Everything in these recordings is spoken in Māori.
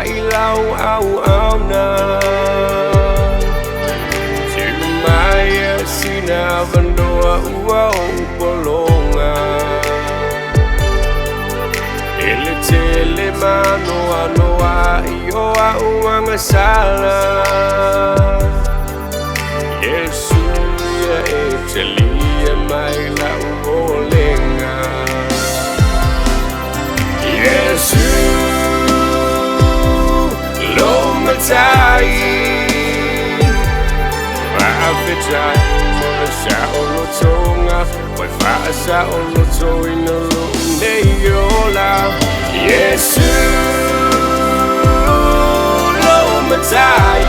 ilau au na Chimaya sina vandoa uau polonga Ele tele manoa noa ioa uanga sala Iesu ya etelia mai la uolenga Iesu lo matai Ma'afitai mona sa olo tonga Wai fa'a sa olo toi no lo neiola Iesu lo matai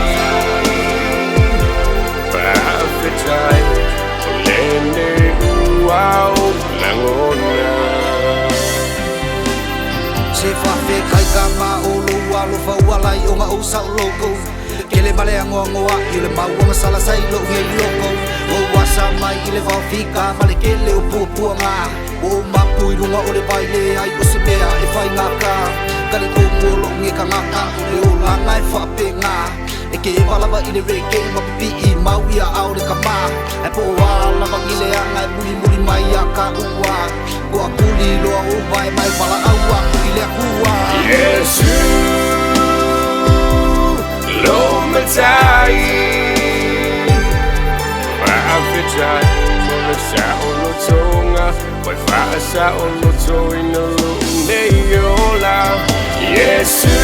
Ma'afitai olene uau langona Se whawhe kai ka mā olo alo whaualai o ngā usau loko Kele male angoa ngoa i le mauanga salasai lo ngei loko O wasa mai i le whawhika male kele o puapua ngā O mapui runga o le baile ai o se mea e whai ngā ka Kare ko ngolo nge ka ngaka o le o langa e whape ngā E ke e walawa i le reke i mapipi i mau ia au le ka mā E po o walawa i le anga e muli muli mai a ka ua Ko a kuli loa o vai mai wala aua kuli le akua Iesu lo matai Ma'afitai mona sa olo tonga Wai fa'a sa olo toi no lo neiola Iesu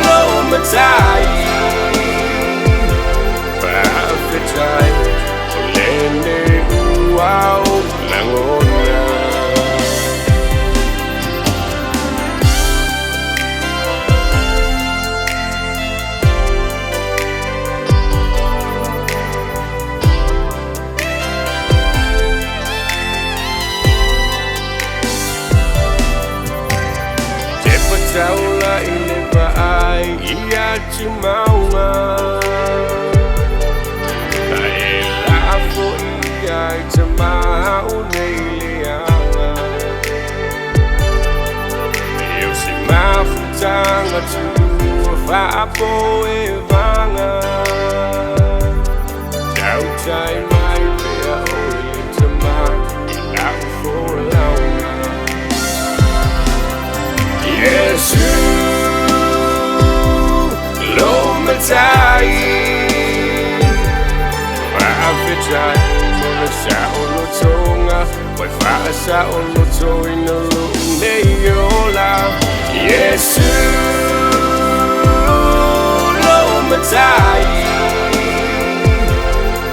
lo matai Ma'afitai olene uau langona Taula ile vai ia te maunga Kai la fo ia te mau nei leanga Eu se mafutanga tu whaapo e vanga Tau tai mai pea o ile te mau I lau fo launga Iesu lo matai Ma'afitai mona sa olo tonga Wai fa'a sa olo toi no lo neiola Iesu lo matai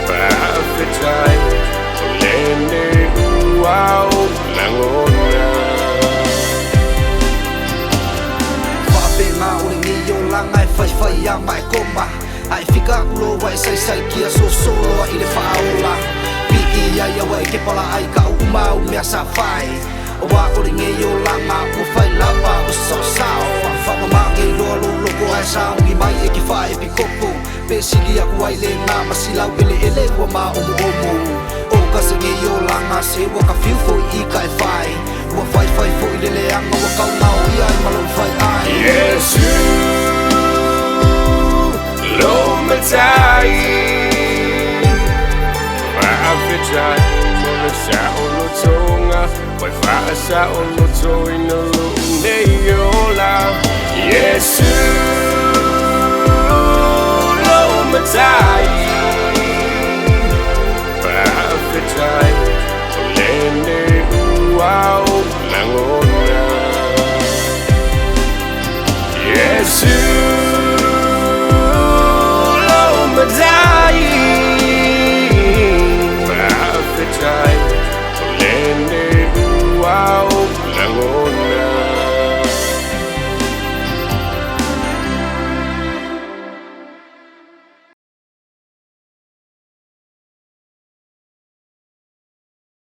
Ma'afitai olene uau langona Ngā ore ngi o langa e whai whai a mai koma Ai whika kulo wai sai sai kia so soloa i le whaola Pi i ai awa e ke pala ai ka umau mea sa whai O wa ore ngi o langa o whai lava o sao sao Whama maki roa lo loko ai saungi mai e ke whai e pi kopo Pe sili aku ai le ngā masilau ele ele ua ma omu omu O kase ngi o langa se waka whiu fo i ka e whai Ua whai whai fo i le leanga ua kau ngau i ai malo whai ai Iesu lo matai Ma'afitai mona sa olo tonga Wai fa'a sa olo toi no lo neiola Iesu lo matai